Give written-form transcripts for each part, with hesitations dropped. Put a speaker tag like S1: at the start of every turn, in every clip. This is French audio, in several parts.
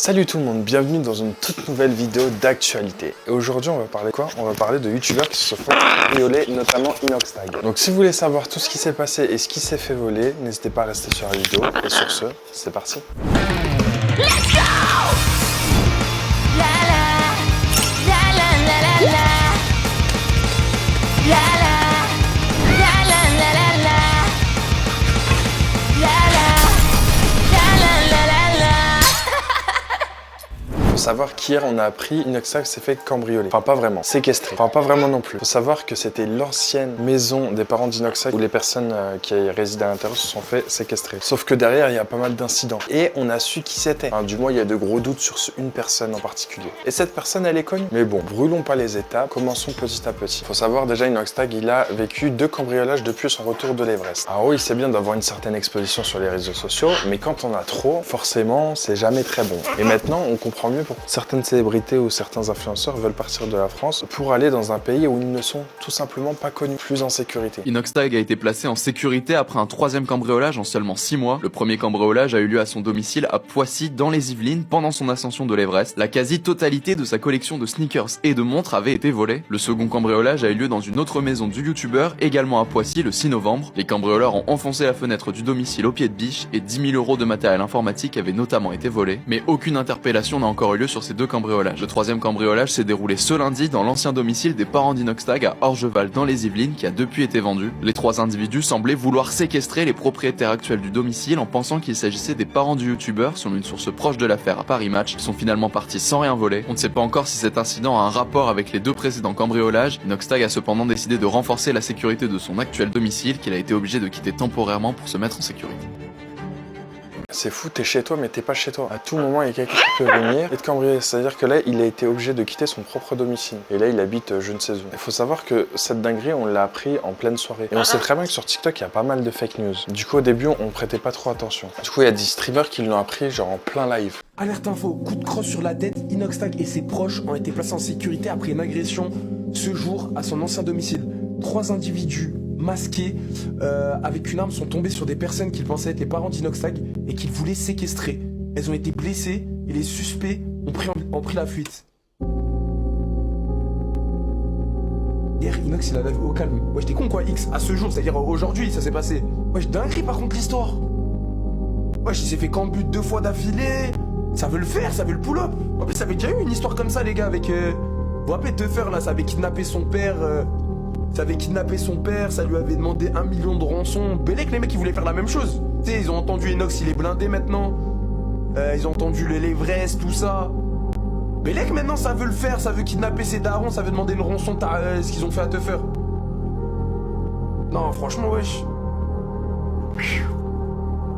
S1: Salut tout le monde, bienvenue dans une toute nouvelle vidéo d'actualité. Et aujourd'hui on va parler quoi? On va parler de youtubeurs qui se font violer, notamment Inoxtag. Donc si vous voulez savoir tout ce qui s'est passé et ce qui s'est fait voler, n'hésitez pas à rester sur la vidéo. Et sur ce, c'est parti.
S2: Let's go! La la, la la la la la, la la, la la la la la, la la, la la la la.
S1: Faut savoir qu'hier on a appris Inoxtag s'est fait cambrioler. Enfin pas vraiment, séquestrer. Enfin pas vraiment non plus. Faut savoir que c'était l'ancienne maison des parents d'Inoxtag où les personnes qui résident à l'intérieur se sont fait séquestrer. Sauf que derrière il y a pas mal d'incidents. Et on a su qui c'était. Enfin, du moins il y a de gros doutes sur une personne en particulier. Et cette personne elle est connue. Mais bon, brûlons pas les étapes, commençons petit à petit. Faut savoir déjà Inoxtag il a vécu 2 cambriolages depuis son retour de l'Everest. Alors oui c'est bien d'avoir une certaine exposition sur les réseaux sociaux, mais quand on a trop, forcément c'est jamais très bon. Et maintenant on comprend mieux pourquoi certaines célébrités ou certains influenceurs veulent partir de la France pour aller dans un pays où ils ne sont tout simplement pas connus, plus en sécurité.
S3: Inoxtag a été placé en sécurité après un 3e cambriolage en seulement 6 mois. Le premier cambriolage a eu lieu à son domicile à Poissy dans les Yvelines pendant son ascension de l'Everest. La quasi-totalité de sa collection de sneakers et de montres avait été volée. Le second cambriolage a eu lieu dans une autre maison du youtubeur, également à Poissy le 6 novembre. Les cambrioleurs ont enfoncé la fenêtre du domicile au pied de biche et 10 000 € de matériel informatique avaient notamment été volés. Mais aucune interpellation n'a encore eu lieu sur ces 2 cambriolages. Le 3e cambriolage s'est déroulé ce lundi dans l'ancien domicile des parents d'Inoxtag à Orgeval dans les Yvelines qui a depuis été vendu. Les 3 individus semblaient vouloir séquestrer les propriétaires actuels du domicile en pensant qu'il s'agissait des parents du youtubeur selon une source proche de l'affaire à Paris Match. Ils sont finalement partis sans rien voler. On ne sait pas encore si cet incident a un rapport avec les 2 précédents cambriolages. Inoxtag a cependant décidé de renforcer la sécurité de son actuel domicile qu'il a été obligé de quitter temporairement pour se mettre en sécurité.
S1: C'est fou, t'es chez toi mais t'es pas chez toi. À tout moment il y a quelqu'un qui peut venir et te cambrioler. C'est-à-dire que là il a été obligé de quitter son propre domicile. Et là il habite je ne sais où. Il faut savoir que cette dinguerie on l'a appris en pleine soirée. Et on sait très bien que sur TikTok il y a pas mal de fake news. Du coup au début on prêtait pas trop attention. Du coup il y a des streamers qui l'ont appris genre en plein live.
S4: Alerte info, coup de crosse sur la tête, Inoxtag et ses proches ont été placés en sécurité après une agression ce jour à son ancien domicile. 3 individus masqués avec une arme sont tombés sur des personnes qu'ils pensaient être les parents d'Inoxtag et qu'ils voulaient séquestrer. Elles ont été blessées et les suspects ont pris la fuite. Hier, Inox il a la vue au calme. Wesh, t'es con quoi, X? À ce jour, c'est-à-dire aujourd'hui, ça s'est passé. Wesh, dinguerie par contre l'histoire. Wesh, il s'est fait cambuter 2 fois d'affilée. Ça veut le faire, ça veut le pull-up. En plus, ça avait déjà eu une histoire comme ça, les gars, avec... Vous vous rappelez de faire là, ça avait kidnappé son père... Ça avait kidnappé son père, ça lui avait demandé 1 million de rançon. Bellec, les mecs, ils voulaient faire la même chose. Tu sais, ils ont entendu Inox, il est blindé maintenant. Ils ont entendu l'Everest, tout ça. Bellec, maintenant, ça veut le faire, ça veut kidnapper ses darons, ça veut demander une rançon, ce qu'ils ont fait à te faire. Non, franchement, wesh.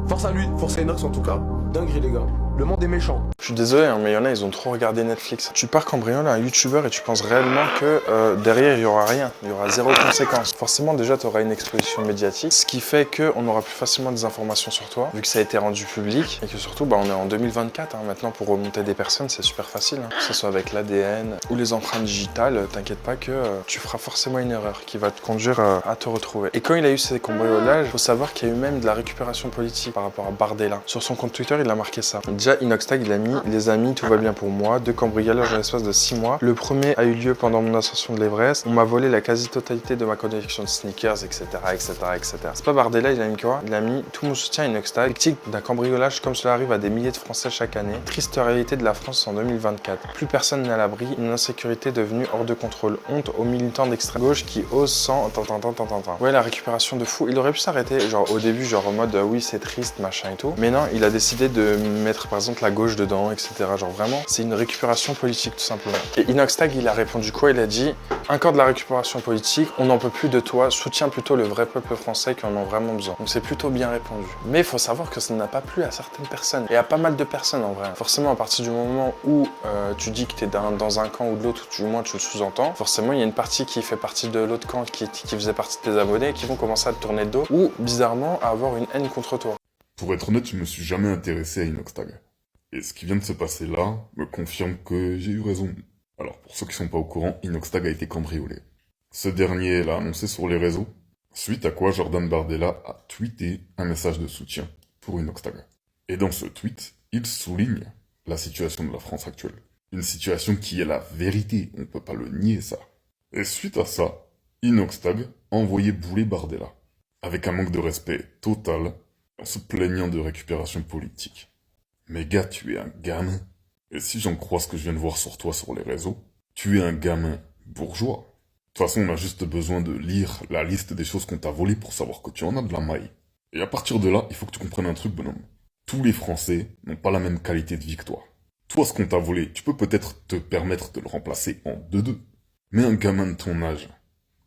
S4: Force à lui, force à Inox en tout cas. Dinguerie, les gars. Le monde est méchant.
S1: Je suis désolé, hein, mais il y en a, ils ont trop regardé Netflix. Tu pars cambrioler un youtubeur et tu penses réellement que derrière, il y aura rien. Il y aura 0 conséquence. Forcément, déjà, tu auras une exposition médiatique, ce qui fait qu'on aura plus facilement des informations sur toi, vu que ça a été rendu public, et que surtout, bah, on est en 2024. Hein, maintenant, pour remonter des personnes, c'est super facile. Hein. Que ce soit avec l'ADN ou les empreintes digitales, t'inquiète pas que tu feras forcément une erreur qui va te conduire à te retrouver. Et quand il a eu ces cambriolages, il faut savoir qu'il y a eu même de la récupération politique par rapport à Bardella. Sur son compte Twitter, il a marqué ça. Déjà, Inoxtag, il a mis les amis, tout va bien pour moi. 2 cambriolages en l'espace de 6 mois. Le premier a eu lieu pendant mon ascension de l'Everest. On m'a volé la quasi-totalité de ma collection de sneakers, etc., etc., etc. C'est pas Bardella, il a mis quoi? Il a mis tout mon soutien à Inoxtag, victime d'un cambriolage comme cela arrive à des milliers de Français chaque année. Triste réalité de la France en 2024. Plus personne n'est à l'abri, une insécurité devenue hors de contrôle. Honte aux militants d'extrême gauche qui osent sans... Ouais, la récupération de fou. Il aurait pu s'arrêter, genre au début, genre en mode oui, c'est triste, machin et tout. Mais non, il a décidé de mettre par exemple la gauche dedans, etc. Genre vraiment, c'est une récupération politique tout simplement. Et Inoxtag, il a répondu quoi? Il a dit encore de la récupération politique, on n'en peut plus de toi, soutiens plutôt le vrai peuple français qui en a vraiment besoin. Donc c'est plutôt bien répondu. Mais il faut savoir que ça n'a pas plu à certaines personnes. Et à pas mal de personnes en vrai. Forcément, à partir du moment où tu dis que tu es dans un camp ou de l'autre, ou du moins tu le sous-entends, forcément il y a une partie qui fait partie de l'autre camp, qui faisait partie de tes abonnés, qui vont commencer à te tourner le dos, ou bizarrement à avoir une haine contre toi.
S5: Pour être honnête, je me suis jamais intéressé à Inoxtag. Et ce qui vient de se passer là me confirme que j'ai eu raison. Alors pour ceux qui sont pas au courant, Inoxtag a été cambriolé. Ce dernier l'a annoncé sur les réseaux, suite à quoi Jordan Bardella a tweeté un message de soutien pour Inoxtag. Et dans ce tweet, il souligne la situation de la France actuelle. Une situation qui est la vérité, on peut pas le nier ça. Et suite à ça, Inoxtag a envoyé bouler Bardella, avec un manque de respect total, en se plaignant de récupération politique. Mais gars, tu es un gamin. Et si j'en crois ce que je viens de voir sur toi sur les réseaux, tu es un gamin bourgeois. De toute façon, on a juste besoin de lire la liste des choses qu'on t'a volées pour savoir que tu en as de la maille. Et à partir de là, il faut que tu comprennes un truc, bonhomme. Tous les Français n'ont pas la même qualité de vie que toi. Toi, ce qu'on t'a volé, tu peux peut-être te permettre de le remplacer en 2-2. Mais un gamin de ton âge,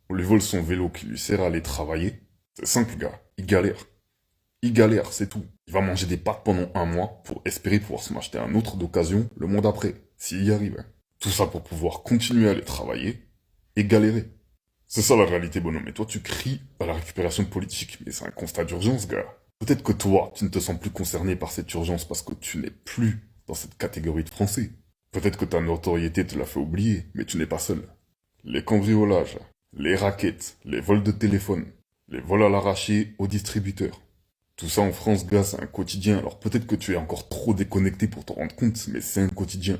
S5: on lui vole son vélo qui lui sert à aller travailler, c'est simple, gars. Il galère. Il galère, c'est tout. Il va manger des pâtes pendant 1 mois pour espérer pouvoir se m'acheter un autre d'occasion le mois d'après, s'il y arrive. Tout ça pour pouvoir continuer à aller travailler et galérer. C'est ça la réalité, bonhomme. Et toi, tu cries à la récupération politique, mais c'est un constat d'urgence, gars. Peut-être que toi, tu ne te sens plus concerné par cette urgence parce que tu n'es plus dans cette catégorie de Français. Peut-être que ta notoriété te l'a fait oublier, mais tu n'es pas seul. Les cambriolages, les rackets, les vols de téléphone, les vols à l'arraché aux distributeurs. Tout ça en France, gars, c'est un quotidien. Alors peut-être que tu es encore trop déconnecté pour t'en rendre compte, mais c'est un quotidien.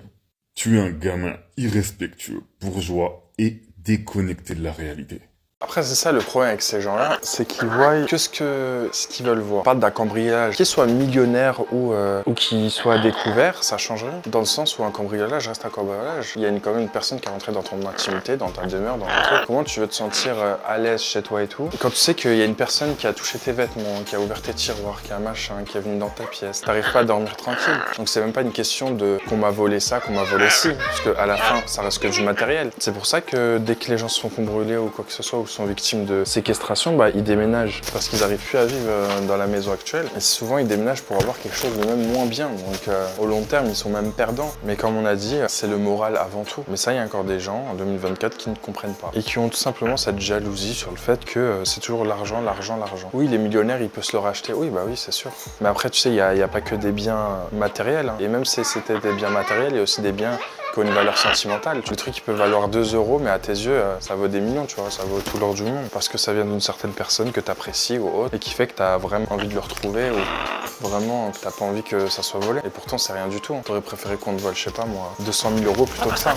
S5: Tu es un gamin irrespectueux, bourgeois et déconnecté de la réalité.
S1: Après, c'est ça le problème avec ces gens-là, c'est qu'ils voient que ce qu'ils veulent voir. Pas d'un cambriolage. Qu'il soit millionnaire ou qu'il soit découvert, ça change rien. Dans le sens où un cambriolage reste un cambriolage. Il y a quand même une personne qui est rentrée dans ton intimité, dans ta demeure, dans ton truc. Comment tu veux te sentir à l'aise chez toi et tout? Quand tu sais qu'il y a une personne qui a touché tes vêtements, qui a ouvert tes tiroirs, qui a un machin, qui est venu dans ta pièce, t'arrives pas à dormir tranquille. Donc c'est même pas une question de qu'on m'a volé ça, qu'on m'a volé ci. Parce qu'à la fin, ça reste que du matériel. C'est pour ça que dès que les gens se font cambrioler ou quoi que ce soit, ou sont victimes de séquestration, ils déménagent parce qu'ils n'arrivent plus à vivre dans la maison actuelle. Et souvent, ils déménagent pour avoir quelque chose de même moins bien. Donc, au long terme, ils sont même perdants. Mais comme on a dit, c'est le moral avant tout. Mais ça, il y a encore des gens en 2024 qui ne comprennent pas et qui ont tout simplement cette jalousie sur le fait que c'est toujours l'argent, l'argent, l'argent. Oui, les millionnaires, ils peuvent se le racheter. Oui, bah oui, c'est sûr. Mais après, tu sais, il n'y a pas que des biens matériels. Hein. Et même si c'était des biens matériels, il y a aussi des biens qui ont une valeur sentimentale. Le truc qui peut valoir 2 euros, mais à tes yeux, ça vaut des millions, tu vois, ça vaut tout l'or du monde. Parce que ça vient d'une certaine personne que tu apprécies ou autre, et qui fait que tu as vraiment envie de le retrouver, ou vraiment que tu n'as pas envie que ça soit volé. Et pourtant, c'est rien du tout. T'aurais préféré qu'on te vole, je sais pas moi, 200 000 euros plutôt que ça.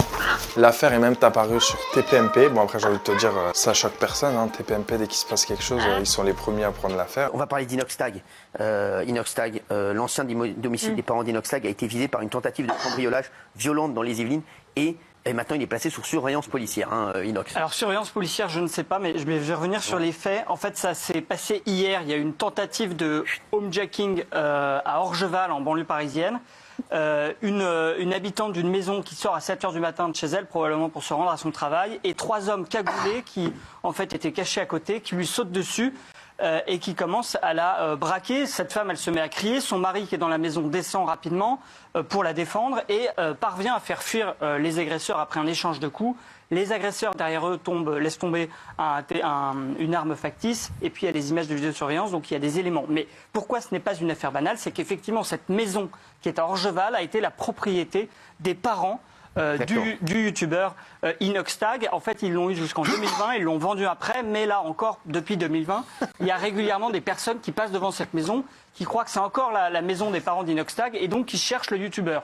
S1: L'affaire est même apparue sur TPMP. Bon, après, j'ai envie de te dire, ça choque personne. Hein. TPMP, dès qu'il se passe quelque chose, ils sont les premiers à prendre l'affaire.
S6: On va parler d'Inoxtag. Inoxtag, l'ancien domicile des parents d'Inoxtag a été visé par une tentative de cambriolage violente dans les Yvelines et maintenant il est placé sous surveillance policière, Inox.
S7: Alors surveillance policière, je ne sais pas, mais je vais revenir sur les faits. En fait, ça s'est passé hier. Il y a eu une tentative de homejacking à Orgeval, en banlieue parisienne. Une habitante d'une maison qui sort à 7h du matin de chez elle, probablement pour se rendre à son travail, et 3 hommes cagoulés qui, en fait, étaient cachés à côté, qui lui sautent dessus. Et qui commence à la braquer. Cette femme, elle se met à crier. Son mari, qui est dans la maison, descend rapidement pour la défendre et parvient à faire fuir les agresseurs après un échange de coups. Les agresseurs derrière eux laissent tomber une arme factice. Et puis il y a des images de vidéosurveillance, donc il y a des éléments. Mais pourquoi ce n'est pas une affaire banale? C'est qu'effectivement, cette maison qui est à Orgeval a été la propriété des parents du youtubeur Inoxtag. En fait, ils l'ont eu jusqu'en 2020, ils l'ont vendu après, mais là encore, depuis 2020, il y a régulièrement des personnes qui passent devant cette maison, qui croient que c'est encore la maison des parents d'Inoxtag et donc qui cherchent le youtubeur.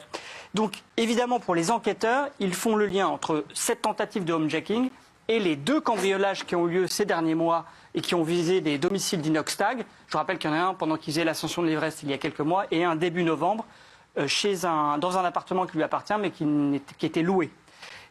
S7: Donc, évidemment, pour les enquêteurs, ils font le lien entre cette tentative de homejacking et les 2 cambriolages qui ont eu lieu ces derniers mois et qui ont visé des domiciles d'Inoxtag. Je rappelle qu'il y en a un pendant qu'il faisait l'ascension de l'Everest il y a quelques mois et un début novembre dans un appartement qui lui appartient mais qui était loué.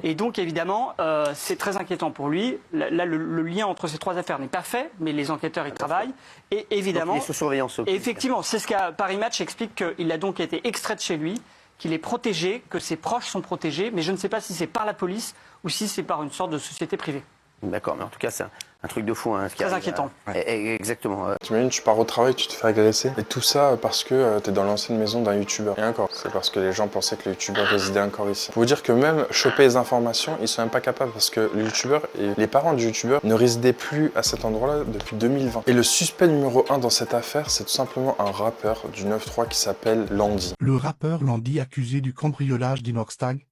S7: Et donc évidemment, c'est très inquiétant pour lui. Là, le lien entre ces 3 affaires n'est pas fait, mais les enquêteurs y travaillent. Et évidemment,
S6: donc il est sous surveillance.
S7: Et effectivement, c'est ce qu'a Paris Match explique qu'il a donc été extrait de chez lui, qu'il est protégé, que ses proches sont protégés, mais je ne sais pas si c'est par la police ou si c'est par une sorte de société privée.
S6: D'accord, mais en tout cas, c'est un truc de fou.
S7: Très inquiétant.
S6: Exactement.
S1: T'imagines, tu pars au travail, tu te fais agresser. Et tout ça parce que t'es dans l'ancienne maison d'un youtubeur. Et encore, c'est parce que les gens pensaient que le youtubeur résidait encore ici. Pour vous dire que même choper les informations, ils sont même pas capables parce que le youtubeur et les parents du youtubeur ne résidaient plus à cet endroit-là depuis 2020. Et le suspect numéro 1 dans cette affaire, c'est tout simplement un rappeur du 9-3 qui s'appelle Landy.
S8: Le rappeur Landy accusé du cambriolage d'Inoxtag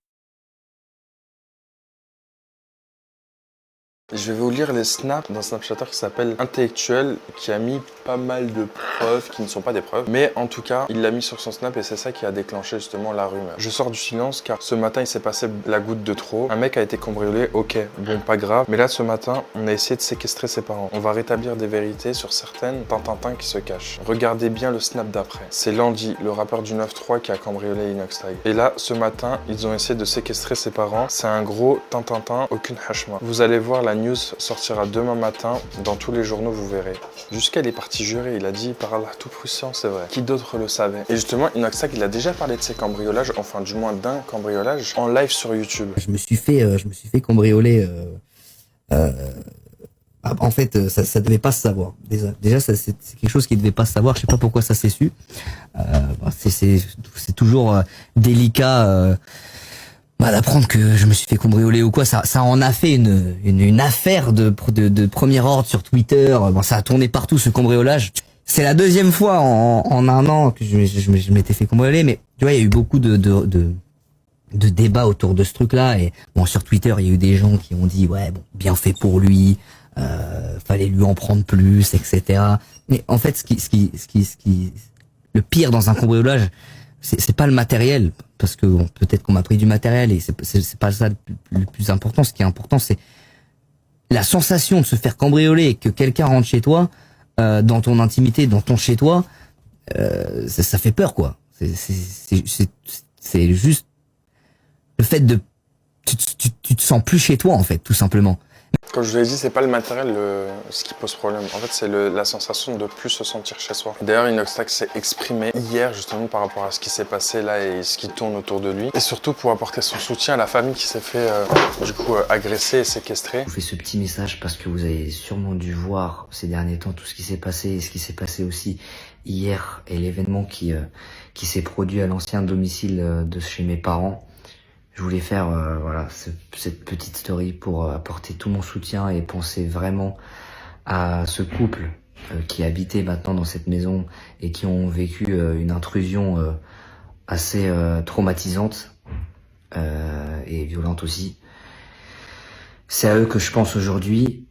S1: Je vais vous lire les snaps d'un Snapchatter qui s'appelle Intellectuel, qui a mis pas mal de preuves qui ne sont pas des preuves. Mais en tout cas, il l'a mis sur son Snap et c'est ça qui a déclenché justement la rumeur. Je sors du silence car ce matin, il s'est passé la goutte de trop. Un mec a été cambriolé, ok, bon, pas grave. Mais là, ce matin, on a essayé de séquestrer ses parents. On va rétablir des vérités sur certaines Tintintin qui se cachent. Regardez bien le Snap d'après. C'est Landy, le rappeur du 9-3 qui a cambriolé Inoxtag. Et là, ce matin, ils ont essayé de séquestrer ses parents. C'est un gros Tintintin, aucune hashma. Vous allez voir, la news sortira demain matin. Dans tous les journaux, vous verrez. Jusqu'à il est parti jurer. Il a dit par Allah tout puissant, c'est vrai. Qui d'autre le savait? Et justement, Inoxtag, il a déjà parlé de ses cambriolages, enfin du moins d'un cambriolage, en live sur YouTube.
S9: Je me suis fait cambrioler. En fait, ça devait pas se savoir. Déjà, c'est quelque chose qui devait pas se savoir. Je sais pas pourquoi ça s'est su. C'est toujours délicat d'apprendre que je me suis fait cambrioler ou quoi. Ça en a fait une affaire de premier ordre sur Twitter. Bon, ça a tourné partout ce cambriolage. C'est la deuxième fois en un an que je m'étais fait cambrioler, mais tu vois, il y a eu beaucoup de débats autour de ce truc-là. Et bon, sur Twitter, il y a eu des gens qui ont dit ouais, bon, bien fait pour lui, fallait lui en prendre plus, etc. Mais en fait, le pire dans un cambriolage, c'est pas le matériel, parce que bon, peut-être qu'on m'a pris du matériel et c'est pas ça le plus important. Ce qui est important, c'est la sensation de se faire cambrioler et que quelqu'un rentre chez toi, dans ton intimité, dans ton chez toi, ça fait peur, quoi. C'est juste le fait de tu te sens plus chez toi, en fait, tout simplement.
S1: Comme je vous l'ai dit, c'est pas le matériel ce qui pose problème. En fait, c'est la sensation de plus se sentir chez soi. D'ailleurs, Inoxtag s'est exprimé hier justement par rapport à ce qui s'est passé là et ce qui tourne autour de lui. Et surtout pour apporter son soutien à la famille qui s'est fait agresser et séquestrer.
S9: Je vous fais ce petit message parce que vous avez sûrement dû voir ces derniers temps tout ce qui s'est passé et ce qui s'est passé aussi hier et l'événement qui s'est produit à l'ancien domicile de chez mes parents. Je voulais faire cette petite story pour apporter tout mon soutien et penser vraiment à ce couple qui habitait maintenant dans cette maison et qui ont vécu une intrusion assez traumatisante et violente aussi. C'est à eux que je pense aujourd'hui.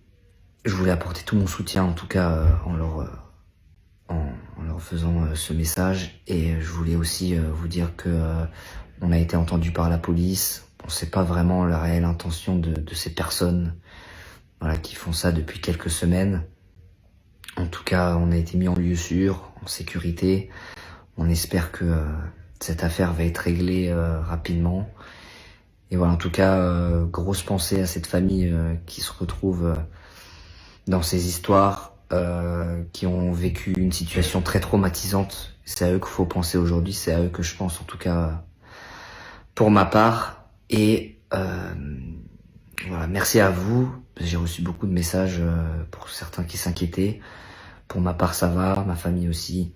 S9: Je voulais apporter tout mon soutien, en tout cas en leur faisant ce message. Et je voulais aussi vous dire que on a été entendu par la police. On ne sait pas vraiment la réelle intention de ces personnes, qui font ça depuis quelques semaines. En tout cas, on a été mis en lieu sûr, en sécurité. On espère que cette affaire va être réglée rapidement. Et voilà, en tout cas, grosse pensée à cette famille qui se retrouve dans ces histoires, qui ont vécu une situation très traumatisante. C'est à eux qu'il faut penser aujourd'hui, c'est à eux que je pense en tout cas pour ma part. Et voilà, merci à vous. J'ai reçu beaucoup de messages pour certains qui s'inquiétaient. Pour ma part, ça va, ma famille aussi.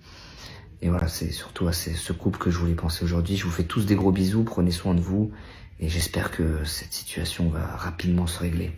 S9: Et voilà, c'est surtout à ce couple que je voulais penser aujourd'hui. Je vous fais tous des gros bisous, prenez soin de vous. Et j'espère que cette situation va rapidement se régler.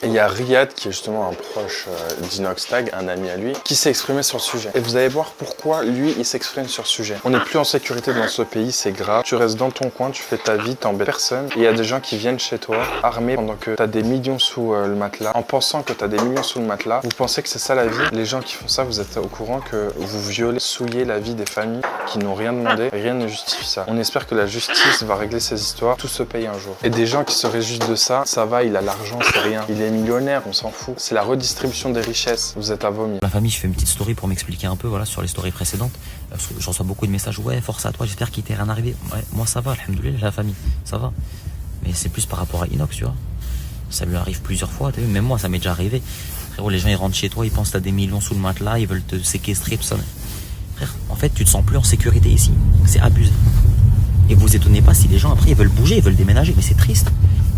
S1: Et il y a Riyad, qui est justement un proche d'Inoxtag, un ami à lui, qui s'est exprimé sur le sujet. Et vous allez voir pourquoi lui, il s'exprime sur le sujet. On n'est plus en sécurité dans ce pays, c'est grave. Tu restes dans ton coin, tu fais ta vie, t'embêtes personne. Et il y a des gens qui viennent chez toi, armés, pendant que t'as des millions sous le matelas. En pensant que t'as des millions sous le matelas, vous pensez que c'est ça la vie? Les gens qui font ça, vous êtes au courant que vous violez, souillez la vie des familles qui n'ont rien demandé. Rien ne justifie ça. On espère que la justice va régler ces histoires. Tout se paye un jour. Et des gens qui se réjouissent de ça, ça va, il a l'argent, c'est rien. Il est millionnaire, on s'en fout. C'est la redistribution des richesses. Vous êtes à vomir.
S10: Ma famille, je fais une petite story pour m'expliquer un peu, sur les stories précédentes. Parce que je reçois beaucoup de messages. Ouais, force à toi, j'espère qu'il t'est rien arrivé. Ouais, moi ça va, alhamdoulilah, la famille, ça va. Mais c'est plus par rapport à Inox, tu vois. Ça lui arrive plusieurs fois, t'as vu. Même moi, ça m'est déjà arrivé. Frérot, les gens, ils rentrent chez toi, ils pensent que t'as des millions sous le matelas, ils veulent te séquestrer, tout ça. Frère, en fait, tu te sens plus en sécurité ici. C'est abusé. Et vous étonnez pas si les gens, après, ils veulent bouger, ils veulent déménager. Mais c'est triste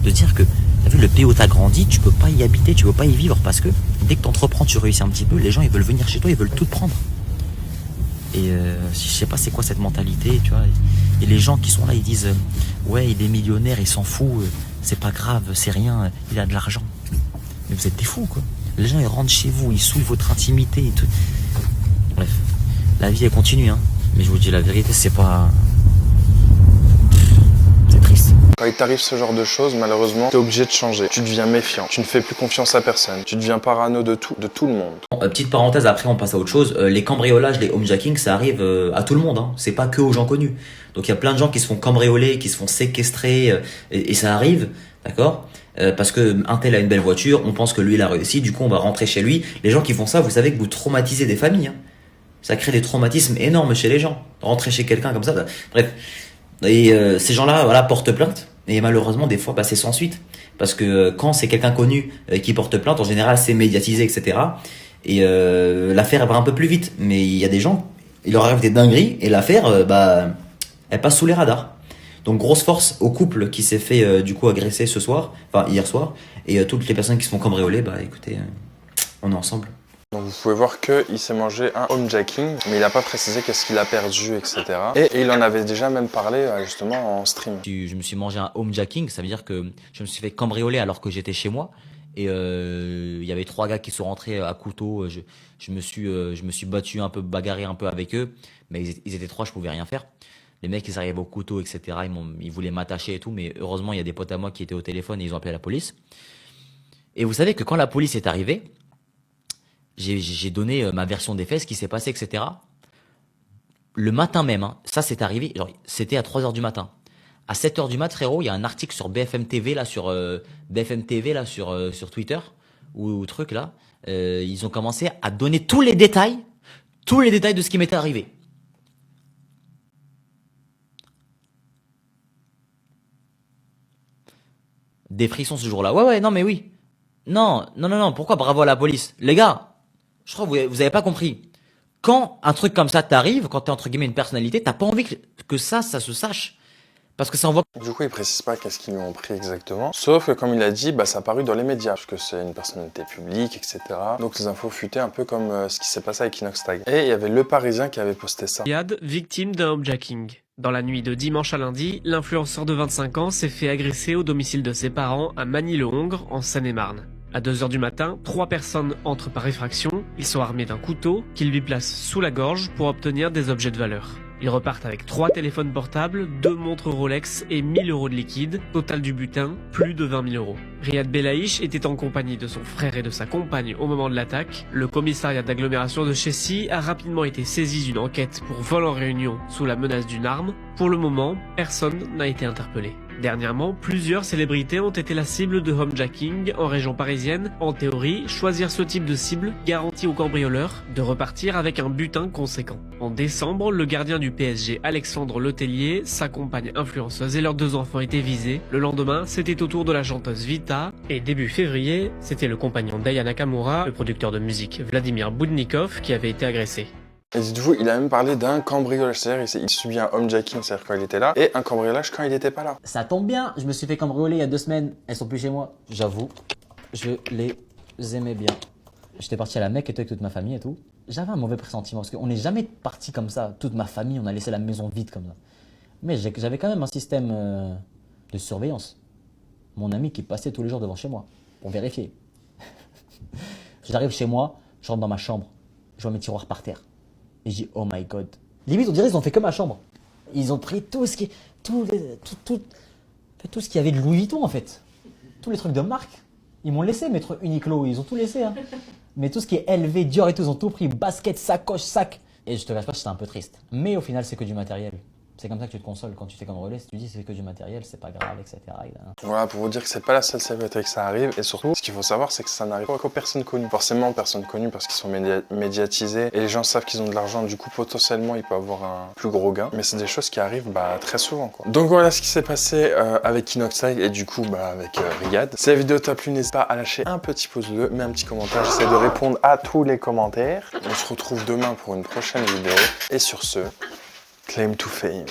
S10: de dire que, t'as vu, le pays où t'as grandi, tu peux pas y habiter, tu peux pas y vivre parce que dès que t'entreprends, tu réussis un petit peu, les gens, ils veulent venir chez toi, ils veulent tout te prendre. Et je sais pas c'est quoi cette mentalité, tu vois. Et les gens qui sont là, ils disent ouais, il est millionnaire, il s'en fout, c'est pas grave, c'est rien, il a de l'argent. Mais vous êtes des fous, quoi. Les gens, ils rentrent chez vous, ils souillent votre intimité et tout. Bref, la vie, elle continue, hein. Mais je vous dis la vérité, c'est pas... c'est triste.
S1: Quand il t'arrive ce genre de choses, malheureusement, t'es obligé de changer. Tu deviens méfiant. Tu ne fais plus confiance à personne. Tu deviens parano de tout le monde.
S10: Petite parenthèse, après on passe à autre chose. Les cambriolages, les homejacking, ça arrive à tout le monde. Hein. C'est pas que aux gens connus. Donc il y a plein de gens qui se font cambrioler, qui se font séquestrer, et ça arrive, d'accord parce que un tel a une belle voiture, on pense que lui il a réussi, du coup on va rentrer chez lui. Les gens qui font ça, vous savez que vous traumatisez des familles. Hein. Ça crée des traumatismes énormes chez les gens. Rentrer chez quelqu'un comme ça, bref. Et ces gens-là, voilà, portent plainte. Et malheureusement, des fois, c'est sans suite. Parce que quand c'est quelqu'un connu qui porte plainte, en général, c'est médiatisé, etc. Et l'affaire va un peu plus vite. Mais il y a des gens, il leur arrive des dingueries, et l'affaire, elle passe sous les radars. Donc grosse force au couple qui s'est fait du coup agresser ce soir, enfin hier soir, et toutes les personnes qui se font cambrioler, écoutez, on est ensemble.
S1: Donc vous pouvez voir qu'il s'est mangé un homejacking, mais il n'a pas précisé qu'est-ce qu'il a perdu, etc. Et il en avait déjà même parlé justement en stream.
S10: Je me suis mangé un homejacking, ça veut dire que je me suis fait cambrioler alors que j'étais chez moi. Et il y avait 3 gars qui sont rentrés à couteau. Je me suis battu un peu, bagarré un peu avec eux, mais ils étaient 3, je pouvais rien faire. Les mecs, ils arrivaient au couteau, etc. Ils voulaient m'attacher et tout, mais heureusement, il y a des potes à moi qui étaient au téléphone et ils ont appelé la police. Et vous savez que quand la police est arrivée, j'ai donné ma version des faits, ce qui s'est passé, etc. Le matin même, hein, ça c'est arrivé, c'était à 3h du matin. À 7h du mat, frérot, il y a un article sur BFM TV, là, sur Twitter, ou truc, là. Ils ont commencé à donner tous les détails de ce qui m'était arrivé. Des frissons ce jour-là. Ouais, non, mais oui. Non, pourquoi bravo à la police? Les gars, je crois que vous avez pas compris. Quand un truc comme ça t'arrive, quand t'es entre guillemets une personnalité, t'as pas envie que ça se sache. Parce que ça envoie...
S1: Du coup, il précise pas qu'est-ce qu'ils lui ont pris exactement. Sauf que, comme il a dit, ça a paru dans les médias, parce que c'est une personnalité publique, etc. Donc les infos fuitaient un peu comme ce qui s'est passé avec Inoxtag. Et il y avait Le Parisien qui avait posté ça.
S11: Riyad, victime d'un homejacking. Dans la nuit de dimanche à lundi, l'influenceur de 25 ans s'est fait agresser au domicile de ses parents à Magny-le-Hongre, en Seine-et-Marne. À 2h du matin, 3 personnes entrent par effraction. Ils sont armés d'un couteau qu'ils lui placent sous la gorge pour obtenir des objets de valeur. Ils repartent avec 3 téléphones portables, 2 montres Rolex et 1000 € de liquide. Total du butin, plus de 20 000 €. Riyad Belaïch était en compagnie de son frère et de sa compagne au moment de l'attaque. Le commissariat d'agglomération de Chessy a rapidement été saisi d'une enquête pour vol en réunion sous la menace d'une arme. Pour le moment, personne n'a été interpellé. Dernièrement, plusieurs célébrités ont été la cible de homejacking en région parisienne. En théorie, choisir ce type de cible garantit aux cambrioleurs de repartir avec un butin conséquent. En décembre, le gardien du PSG Alexandre Letellier, sa compagne influenceuse et leurs 2 enfants étaient visés. Le lendemain, c'était au tour de la chanteuse Vita. Et début février, c'était le compagnon d'Aya Nakamura, le producteur de musique Vladimir Boudnikov, qui avait été agressé.
S1: Et dites-vous, il a même parlé d'un cambriolage, c'est-à-dire il subit un homejacking, c'est-à-dire quand il était là, et un cambriolage quand il était pas là.
S12: Ça tombe bien, je me suis fait cambrioler il y a 2 semaines, elles sont plus chez moi. J'avoue, je les aimais bien. J'étais parti à la Mecque et tout avec toute ma famille et tout. J'avais un mauvais pressentiment, parce qu'on n'est jamais parti comme ça, toute ma famille, on a laissé la maison vide comme ça. Mais j'avais quand même un système de surveillance. Mon ami qui passait tous les jours devant chez moi, pour vérifier. J'arrive chez moi, je rentre dans ma chambre, je vois mes tiroirs par terre. Et je dis, oh my god. Limite, on dirait qu'ils ont fait que ma chambre. Ils ont pris tout ce qui y avait de Louis Vuitton, en fait. Tous les trucs de marque. Ils m'ont laissé mettre Uniqlo, ils ont tout laissé. Hein. Mais tout ce qui est LV, Dior et tout, ils ont tout pris. Basket, sacoche, sac. Et je te cache pas que j'étais un peu triste. Mais au final, c'est que du matériel. C'est comme ça que tu te consoles quand tu fais comme relais. Si tu dis c'est que du matériel, c'est pas grave, etc.
S1: Voilà, pour vous dire que c'est pas la seule célébrité que ça arrive. Et surtout, ce qu'il faut savoir, c'est que ça n'arrive pas qu'aux personnes connues. Forcément, personnes connues parce qu'ils sont médiatisés. Et les gens savent qu'ils ont de l'argent. Du coup, potentiellement, ils peuvent avoir un plus gros gain. Mais c'est des choses qui arrivent très souvent, quoi. Donc voilà ce qui s'est passé avec Inoxtag et du coup, avec Riyad. Si la vidéo t'a plu, n'hésite pas à lâcher un petit pouce bleu, mets un petit commentaire. J'essaie de répondre à tous les commentaires. On se retrouve demain pour une prochaine vidéo. Et sur ce, claim to fame.